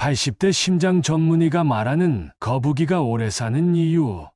80대 심장 전문의가 말하는 거북이가 오래 사는 이유.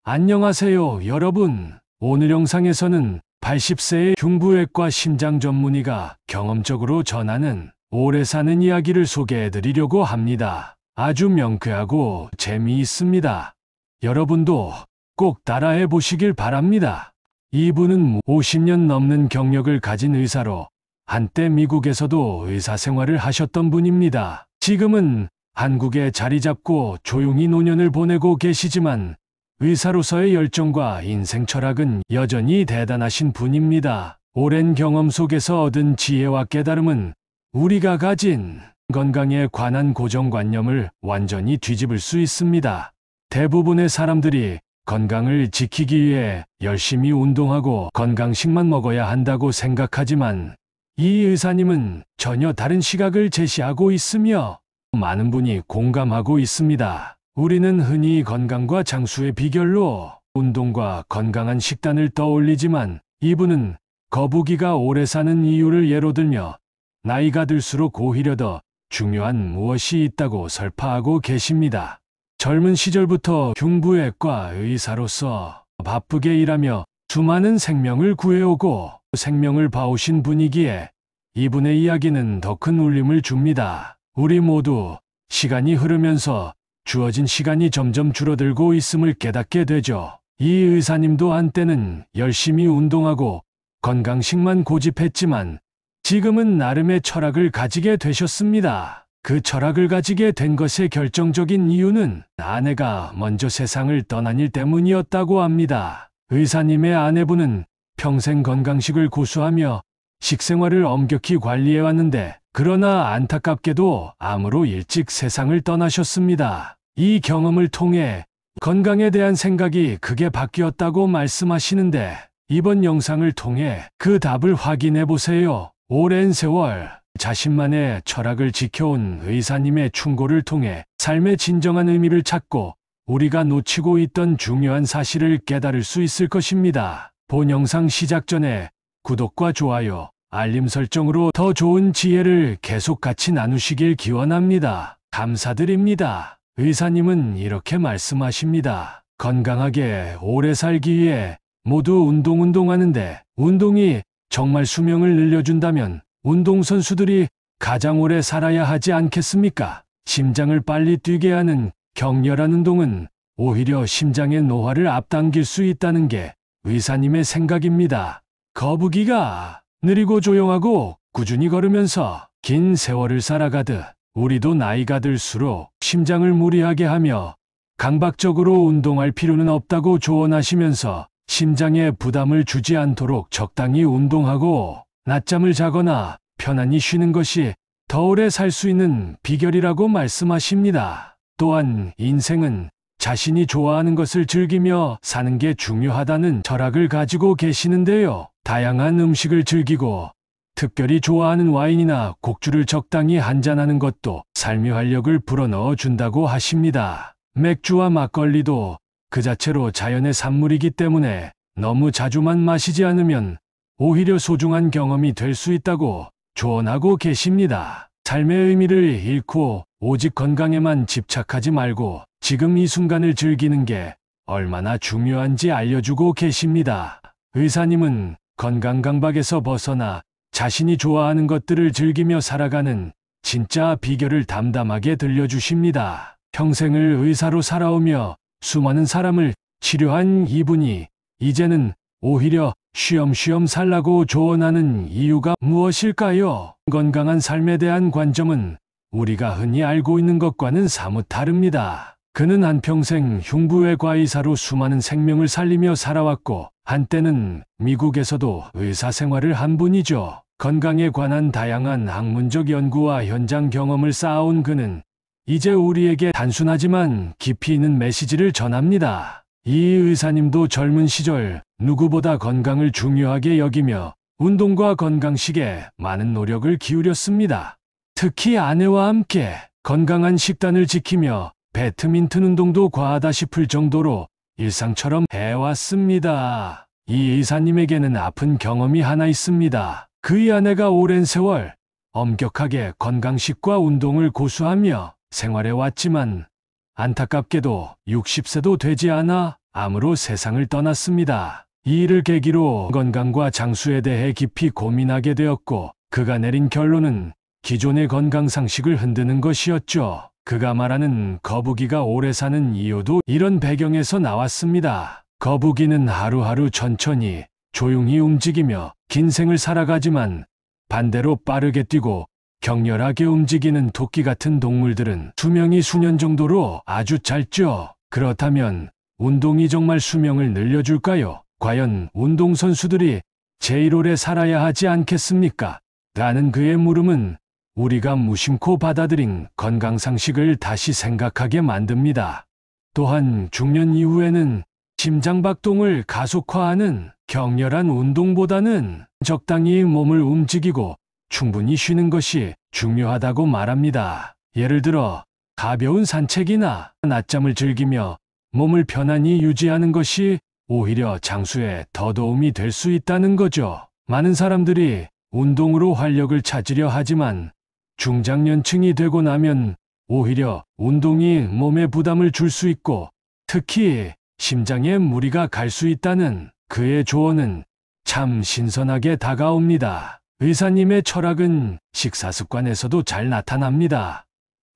안녕하세요, 여러분. 오늘 영상에서는 80세의 흉부외과 심장 전문의가 경험적으로 전하는 오래 사는 이야기를 소개해 드리려고 합니다. 아주 명쾌하고 재미있습니다. 여러분도 꼭 따라해 보시길 바랍니다. 이분은 50년 넘는 경력을 가진 의사로 한때 미국에서도 의사 생활을 하셨던 분입니다. 지금은 한국에 자리 잡고 조용히 노년을 보내고 계시지만 의사로서의 열정과 인생 철학은 여전히 대단하신 분입니다. 오랜 경험 속에서 얻은 지혜와 깨달음은 우리가 가진 건강에 관한 고정관념을 완전히 뒤집을 수 있습니다. 대부분의 사람들이 건강을 지키기 위해 열심히 운동하고 건강식만 먹어야 한다고 생각하지만 이 의사님은 전혀 다른 시각을 제시하고 있으며 많은 분이 공감하고 있습니다. 우리는 흔히 건강과 장수의 비결로 운동과 건강한 식단을 떠올리지만 이분은 거북이가 오래 사는 이유를 예로 들며 나이가 들수록 오히려 더 중요한 무엇이 있다고 설파하고 계십니다. 젊은 시절부터 흉부외과 의사로서 바쁘게 일하며 수많은 생명을 구해오고 생명을 봐오신 분이기에 이분의 이야기는 더 큰 울림을 줍니다. 우리 모두 시간이 흐르면서 주어진 시간이 점점 줄어들고 있음을 깨닫게 되죠. 이 의사님도 한때는 열심히 운동하고 건강식만 고집했지만 지금은 나름의 철학을 가지게 되셨습니다. 그 철학을 가지게 된 것의 결정적인 이유는 아내가 먼저 세상을 떠난 일 때문이었다고 합니다. 의사님의 아내분은 평생 건강식을 고수하며 식생활을 엄격히 관리해왔는데 그러나 안타깝게도 암으로 일찍 세상을 떠나셨습니다. 이 경험을 통해 건강에 대한 생각이 크게 바뀌었다고 말씀하시는데 이번 영상을 통해 그 답을 확인해 보세요. 오랜 세월 자신만의 철학을 지켜온 의사님의 충고를 통해 삶의 진정한 의미를 찾고 우리가 놓치고 있던 중요한 사실을 깨달을 수 있을 것입니다. 본 영상 시작 전에 구독과 좋아요, 알림 설정으로 더 좋은 지혜를 계속 같이 나누시길 기원합니다. 감사드립니다. 의사님은 이렇게 말씀하십니다. 건강하게 오래 살기 위해 모두 운동하는데 운동이 정말 수명을 늘려준다면 운동선수들이 가장 오래 살아야 하지 않겠습니까? 심장을 빨리 뛰게 하는 격렬한 운동은 오히려 심장의 노화를 앞당길 수 있다는 게 의사님의 생각입니다. 거북이가 느리고 조용하고 꾸준히 걸으면서 긴 세월을 살아가듯 우리도 나이가 들수록 심장을 무리하게 하며 강박적으로 운동할 필요는 없다고 조언하시면서 심장에 부담을 주지 않도록 적당히 운동하고 낮잠을 자거나 편안히 쉬는 것이 더 오래 살 수 있는 비결이라고 말씀하십니다. 또한 인생은 자신이 좋아하는 것을 즐기며 사는 게 중요하다는 철학을 가지고 계시는데요. 다양한 음식을 즐기고 특별히 좋아하는 와인이나 곡주를 적당히 한잔하는 것도 삶의 활력을 불어넣어 준다고 하십니다. 맥주와 막걸리도 그 자체로 자연의 산물이기 때문에 너무 자주만 마시지 않으면 오히려 소중한 경험이 될 수 있다고 조언하고 계십니다. 삶의 의미를 잃고 오직 건강에만 집착하지 말고 지금 이 순간을 즐기는 게 얼마나 중요한지 알려주고 계십니다. 의사님은 건강 강박에서 벗어나 자신이 좋아하는 것들을 즐기며 살아가는 진짜 비결을 담담하게 들려주십니다. 평생을 의사로 살아오며 수많은 사람을 치료한 이분이 이제는 오히려 쉬엄쉬엄 살라고 조언하는 이유가 무엇일까요? 건강한 삶에 대한 관점은 우리가 흔히 알고 있는 것과는 사뭇 다릅니다. 그는 한평생 흉부외과 의사로 수많은 생명을 살리며 살아왔고 한때는 미국에서도 의사 생활을 한 분이죠. 건강에 관한 다양한 학문적 연구와 현장 경험을 쌓아온 그는 이제 우리에게 단순하지만 깊이 있는 메시지를 전합니다. 이 의사님도 젊은 시절 누구보다 건강을 중요하게 여기며 운동과 건강식에 많은 노력을 기울였습니다. 특히 아내와 함께 건강한 식단을 지키며 배드민턴 운동도 과하다 싶을 정도로 일상처럼 해왔습니다. 이 의사님에게는 아픈 경험이 하나 있습니다. 그의 아내가 오랜 세월 엄격하게 건강식과 운동을 고수하며 생활해 왔지만 안타깝게도 60세도 되지 않아 암으로 세상을 떠났습니다. 이 일을 계기로 건강과 장수에 대해 깊이 고민하게 되었고 그가 내린 결론은 기존의 건강 상식을 흔드는 것이었죠. 그가 말하는 거북이가 오래 사는 이유도 이런 배경에서 나왔습니다. 거북이는 하루하루 천천히 조용히 움직이며 긴 생을 살아가지만 반대로 빠르게 뛰고 격렬하게 움직이는 토끼 같은 동물들은 수명이 수년 정도로 아주 짧죠. 그렇다면 운동이 정말 수명을 늘려줄까요? 과연 운동선수들이 제일 오래 살아야 하지 않겠습니까? 라는 그의 물음은 우리가 무심코 받아들인 건강상식을 다시 생각하게 만듭니다. 또한 중년 이후에는 심장박동을 가속화하는 격렬한 운동보다는 적당히 몸을 움직이고 충분히 쉬는 것이 중요하다고 말합니다. 예를 들어 가벼운 산책이나 낮잠을 즐기며 몸을 편안히 유지하는 것이 오히려 장수에 더 도움이 될 수 있다는 거죠. 많은 사람들이 운동으로 활력을 찾으려 하지만 중장년층이 되고 나면 오히려 운동이 몸에 부담을 줄 수 있고 특히 심장에 무리가 갈 수 있다는 그의 조언은 참 신선하게 다가옵니다. 의사님의 철학은 식사 습관에서도 잘 나타납니다.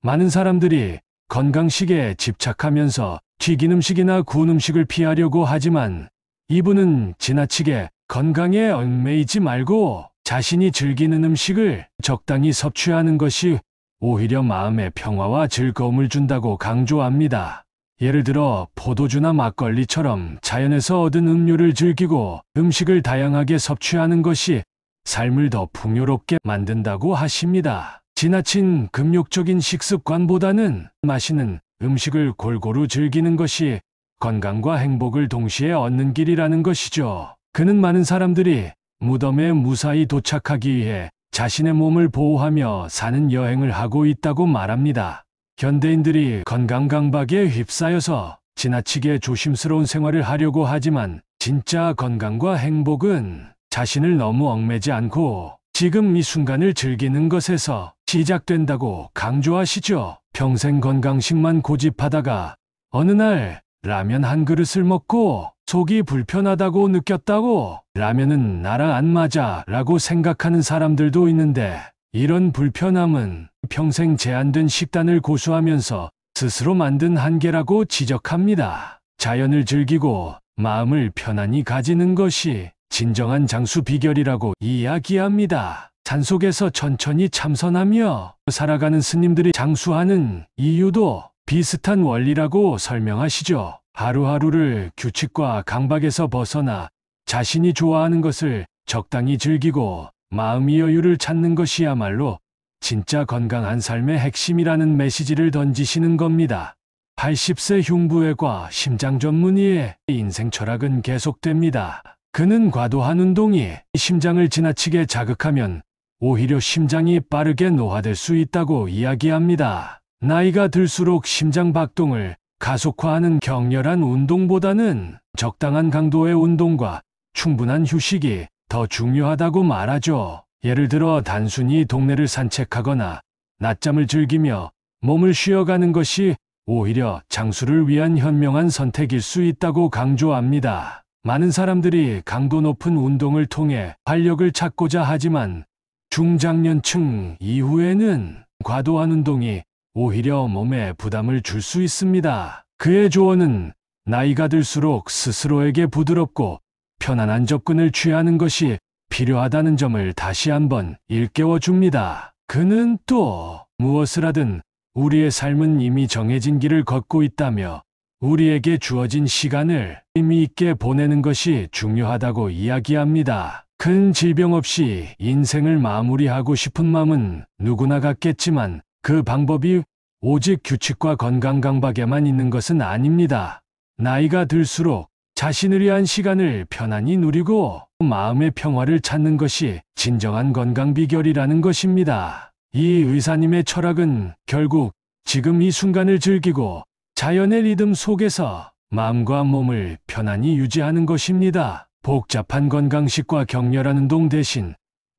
많은 사람들이 건강식에 집착하면서 튀긴 음식이나 구운 음식을 피하려고 하지만 이분은 지나치게 건강에 얽매이지 말고 자신이 즐기는 음식을 적당히 섭취하는 것이 오히려 마음의 평화와 즐거움을 준다고 강조합니다. 예를 들어 포도주나 막걸리처럼 자연에서 얻은 음료를 즐기고 음식을 다양하게 섭취하는 것이 삶을 더 풍요롭게 만든다고 하십니다. 지나친 금욕적인 식습관보다는 맛있는 음식을 골고루 즐기는 것이 건강과 행복을 동시에 얻는 길이라는 것이죠. 그는 많은 사람들이 무덤에 무사히 도착하기 위해 자신의 몸을 보호하며 사는 여행을 하고 있다고 말합니다. 현대인들이 건강 강박에 휩싸여서 지나치게 조심스러운 생활을 하려고 하지만 진짜 건강과 행복은 자신을 너무 얽매지 않고 지금 이 순간을 즐기는 것에서 시작된다고 강조하시죠. 평생 건강식만 고집하다가 어느 날 라면 한 그릇을 먹고 속이 불편하다고 느꼈다고 라면은 나랑 안 맞아 라고 생각하는 사람들도 있는데 이런 불편함은 평생 제한된 식단을 고수하면서 스스로 만든 한계라고 지적합니다. 자연을 즐기고 마음을 편안히 가지는 것이 진정한 장수 비결이라고 이야기합니다. 산속에서 천천히 참선하며 살아가는 스님들이 장수하는 이유도 비슷한 원리라고 설명하시죠. 하루하루를 규칙과 강박에서 벗어나 자신이 좋아하는 것을 적당히 즐기고 마음의 여유를 찾는 것이야말로 진짜 건강한 삶의 핵심이라는 메시지를 던지시는 겁니다. 80세 흉부외과 심장 전문의의 인생 철학은 계속됩니다. 그는 과도한 운동이 심장을 지나치게 자극하면 오히려 심장이 빠르게 노화될 수 있다고 이야기합니다. 나이가 들수록 심장 박동을 가속화하는 격렬한 운동보다는 적당한 강도의 운동과 충분한 휴식이 더 중요하다고 말하죠. 예를 들어 단순히 동네를 산책하거나 낮잠을 즐기며 몸을 쉬어가는 것이 오히려 장수를 위한 현명한 선택일 수 있다고 강조합니다. 많은 사람들이 강도 높은 운동을 통해 활력을 찾고자 하지만 중장년층 이후에는 과도한 운동이 오히려 몸에 부담을 줄 수 있습니다. 그의 조언은 나이가 들수록 스스로에게 부드럽고 편안한 접근을 취하는 것이 필요하다는 점을 다시 한번 일깨워 줍니다. 그는 또 무엇을 하든 우리의 삶은 이미 정해진 길을 걷고 있다며 우리에게 주어진 시간을 의미 있게 보내는 것이 중요하다고 이야기합니다. 큰 질병 없이 인생을 마무리하고 싶은 마음은 누구나 갖겠지만 그 방법이 오직 규칙과 건강 강박에만 있는 것은 아닙니다. 나이가 들수록 자신을 위한 시간을 편안히 누리고 마음의 평화를 찾는 것이 진정한 건강 비결이라는 것입니다. 이 의사님의 철학은 결국 지금 이 순간을 즐기고 자연의 리듬 속에서 마음과 몸을 편안히 유지하는 것입니다. 복잡한 건강식과 격렬한 운동 대신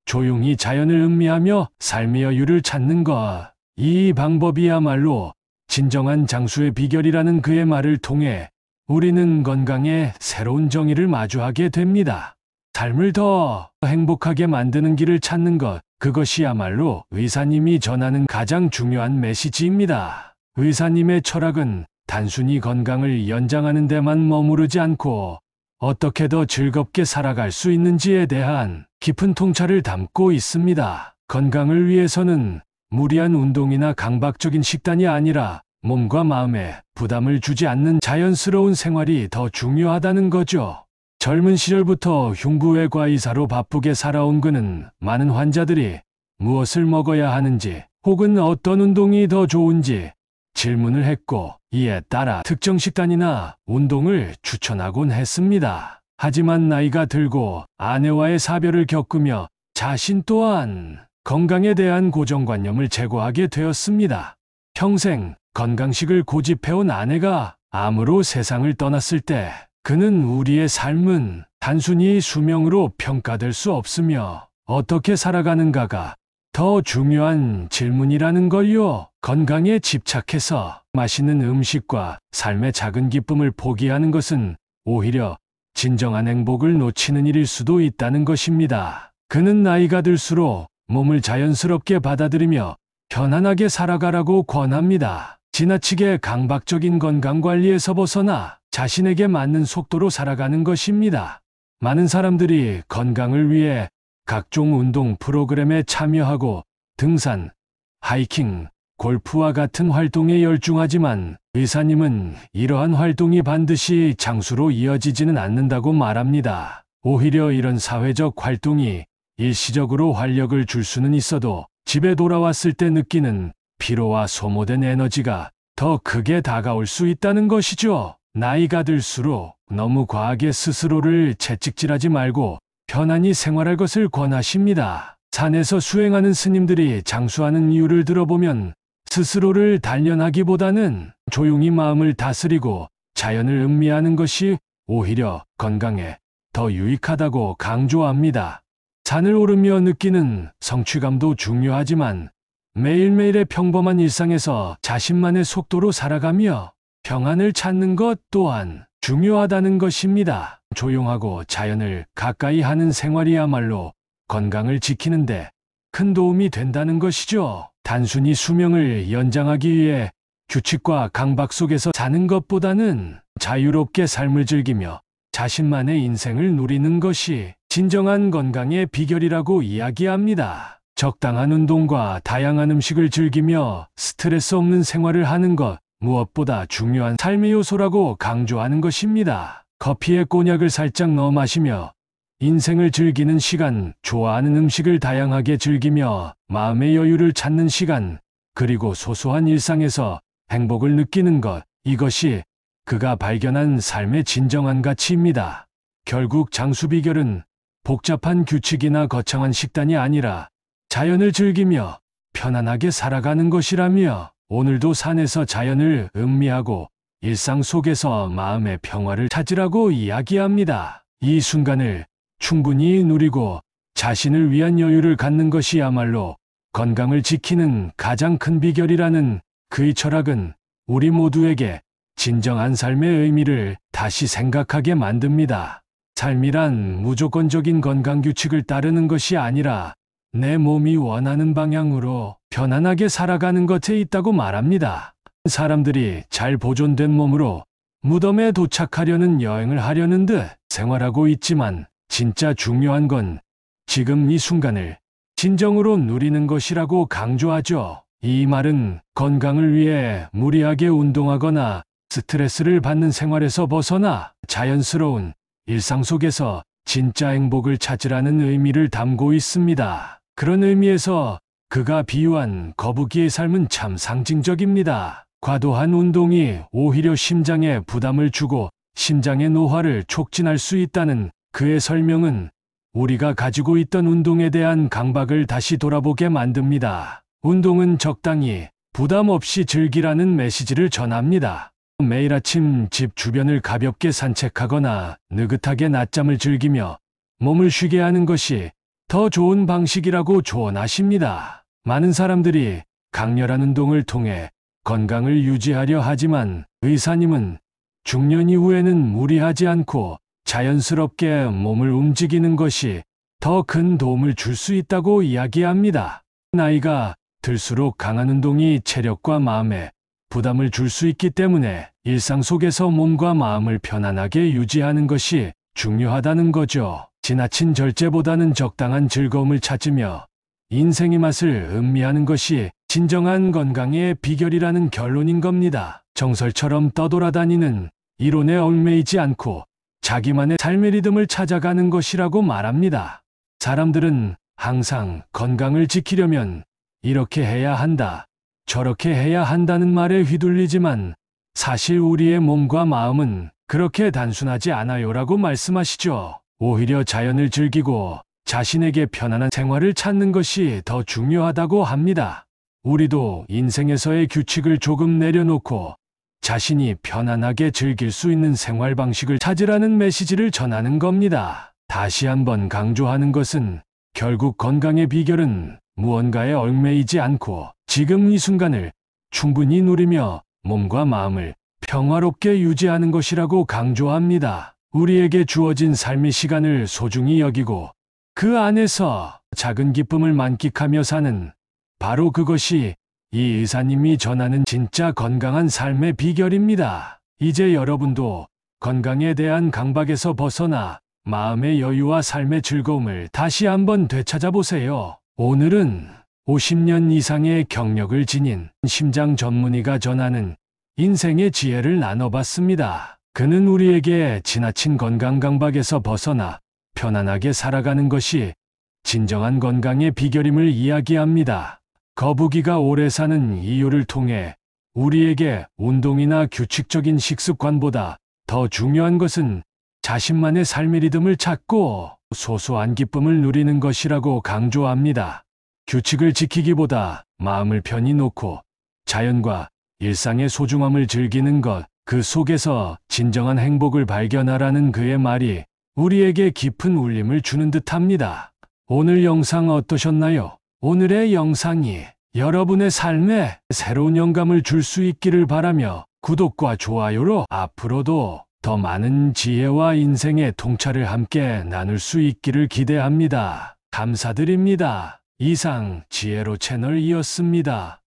조용히 자연을 음미하며 삶의 여유를 찾는 것. 이 방법이야말로 진정한 장수의 비결이라는 그의 말을 통해 우리는 건강의 새로운 정의를 마주하게 됩니다. 삶을 더 행복하게 만드는 길을 찾는 것, 그것이야말로 의사님이 전하는 가장 중요한 메시지입니다. 의사님의 철학은 단순히 건강을 연장하는 데만 머무르지 않고 어떻게 더 즐겁게 살아갈 수 있는지에 대한 깊은 통찰을 담고 있습니다. 건강을 위해서는 무리한 운동이나 강박적인 식단이 아니라 몸과 마음에 부담을 주지 않는 자연스러운 생활이 더 중요하다는 거죠. 젊은 시절부터 흉부외과 의사로 바쁘게 살아온 그는 많은 환자들이 무엇을 먹어야 하는지 혹은 어떤 운동이 더 좋은지 질문을 했고, 이에 따라 특정 식단이나 운동을 추천하곤 했습니다. 하지만 나이가 들고 아내와의 사별을 겪으며 자신 또한 건강에 대한 고정관념을 제고하게 되었습니다. 평생 건강식을 고집해온 아내가 암으로 세상을 떠났을 때 그는 우리의 삶은 단순히 수명으로 평가될 수 없으며 어떻게 살아가는가가 더 중요한 질문이라는 걸요. 건강에 집착해서 맛있는 음식과 삶의 작은 기쁨을 포기하는 것은 오히려 진정한 행복을 놓치는 일일 수도 있다는 것입니다. 그는 나이가 들수록 몸을 자연스럽게 받아들이며 편안하게 살아가라고 권합니다. 지나치게 강박적인 건강관리에서 벗어나 자신에게 맞는 속도로 살아가는 것입니다. 많은 사람들이 건강을 위해 각종 운동 프로그램에 참여하고 등산, 하이킹, 골프와 같은 활동에 열중하지만 의사님은 이러한 활동이 반드시 장수로 이어지지는 않는다고 말합니다. 오히려 이런 사회적 활동이 일시적으로 활력을 줄 수는 있어도 집에 돌아왔을 때 느끼는 피로와 소모된 에너지가 더 크게 다가올 수 있다는 것이죠. 나이가 들수록 너무 과하게 스스로를 채찍질하지 말고 편안히 생활할 것을 권하십니다. 산에서 수행하는 스님들이 장수하는 이유를 들어보면 스스로를 단련하기보다는 조용히 마음을 다스리고 자연을 음미하는 것이 오히려 건강에 더 유익하다고 강조합니다. 산을 오르며 느끼는 성취감도 중요하지만 매일매일의 평범한 일상에서 자신만의 속도로 살아가며 평안을 찾는 것 또한 중요하다는 것입니다. 조용하고 자연을 가까이 하는 생활이야말로 건강을 지키는데 큰 도움이 된다는 것이죠. 단순히 수명을 연장하기 위해 규칙과 강박 속에서 사는 것보다는 자유롭게 삶을 즐기며 자신만의 인생을 누리는 것이 진정한 건강의 비결이라고 이야기합니다. 적당한 운동과 다양한 음식을 즐기며 스트레스 없는 생활을 하는 것, 무엇보다 중요한 삶의 요소라고 강조하는 것입니다. 커피에 꼬냑을 살짝 넣어 마시며 인생을 즐기는 시간, 좋아하는 음식을 다양하게 즐기며 마음의 여유를 찾는 시간, 그리고 소소한 일상에서 행복을 느끼는 것, 이것이 그가 발견한 삶의 진정한 가치입니다. 결국 장수 비결은 복잡한 규칙이나 거창한 식단이 아니라 자연을 즐기며 편안하게 살아가는 것이라며, 오늘도 산에서 자연을 음미하고 일상 속에서 마음의 평화를 찾으라고 이야기합니다. 이 순간을 충분히 누리고 자신을 위한 여유를 갖는 것이야말로 건강을 지키는 가장 큰 비결이라는 그의 철학은 우리 모두에게 진정한 삶의 의미를 다시 생각하게 만듭니다. 삶이란 무조건적인 건강 규칙을 따르는 것이 아니라 내 몸이 원하는 방향으로 편안하게 살아가는 것에 있다고 말합니다. 사람들이 잘 보존된 몸으로 무덤에 도착하려는 여행을 하려는 듯 생활하고 있지만 진짜 중요한 건 지금 이 순간을 진정으로 누리는 것이라고 강조하죠. 이 말은 건강을 위해 무리하게 운동하거나 스트레스를 받는 생활에서 벗어나 자연스러운 일상 속에서 진짜 행복을 찾으라는 의미를 담고 있습니다. 그런 의미에서 그가 비유한 거북이의 삶은 참 상징적입니다. 과도한 운동이 오히려 심장에 부담을 주고 심장의 노화를 촉진할 수 있다는 그의 설명은 우리가 가지고 있던 운동에 대한 강박을 다시 돌아보게 만듭니다. 운동은 적당히 부담 없이 즐기라는 메시지를 전합니다. 매일 아침 집 주변을 가볍게 산책하거나 느긋하게 낮잠을 즐기며 몸을 쉬게 하는 것이 더 좋은 방식이라고 조언하십니다. 많은 사람들이 강렬한 운동을 통해 건강을 유지하려 하지만 의사님은 중년 이후에는 무리하지 않고 자연스럽게 몸을 움직이는 것이 더 큰 도움을 줄 수 있다고 이야기합니다. 나이가 들수록 강한 운동이 체력과 마음에 부담을 줄 수 있기 때문에 일상 속에서 몸과 마음을 편안하게 유지하는 것이 중요하다는 거죠. 지나친 절제보다는 적당한 즐거움을 찾으며 인생의 맛을 음미하는 것이 진정한 건강의 비결이라는 결론인 겁니다. 정설처럼 떠돌아다니는 이론에 얽매이지 않고 자기만의 삶의 리듬을 찾아가는 것이라고 말합니다. 사람들은 항상 건강을 지키려면 이렇게 해야 한다, 저렇게 해야 한다는 말에 휘둘리지만 사실 우리의 몸과 마음은 그렇게 단순하지 않아요라고 말씀하시죠. 오히려 자연을 즐기고 자신에게 편안한 생활을 찾는 것이 더 중요하다고 합니다. 우리도 인생에서의 규칙을 조금 내려놓고 자신이 편안하게 즐길 수 있는 생활 방식을 찾으라는 메시지를 전하는 겁니다. 다시 한번 강조하는 것은 결국 건강의 비결은 무언가에 얽매이지 않고 지금 이 순간을 충분히 누리며 몸과 마음을 평화롭게 유지하는 것이라고 강조합니다. 우리에게 주어진 삶의 시간을 소중히 여기고 그 안에서 작은 기쁨을 만끽하며 사는 바로 그것이 이 의사님이 전하는 진짜 건강한 삶의 비결입니다. 이제 여러분도 건강에 대한 강박에서 벗어나 마음의 여유와 삶의 즐거움을 다시 한번 되찾아보세요. 오늘은 50년 이상의 경력을 지닌 심장 전문의가 전하는 인생의 지혜를 나눠봤습니다. 그는 우리에게 지나친 건강 강박에서 벗어나 편안하게 살아가는 것이 진정한 건강의 비결임을 이야기합니다. 거북이가 오래 사는 이유를 통해 우리에게 운동이나 규칙적인 식습관보다 더 중요한 것은 자신만의 삶의 리듬을 찾고 소소한 기쁨을 누리는 것이라고 강조합니다. 규칙을 지키기보다 마음을 편히 놓고 자연과 일상의 소중함을 즐기는 것, 그 속에서 진정한 행복을 발견하라는 그의 말이 우리에게 깊은 울림을 주는 듯합니다. 오늘 영상 어떠셨나요? 오늘의 영상이 여러분의 삶에 새로운 영감을 줄 수 있기를 바라며 구독과 좋아요로 앞으로도 더 많은 지혜와 인생의 통찰을 함께 나눌 수 있기를 기대합니다. 감사드립니다. 이상 지혜로 채널이었습니다.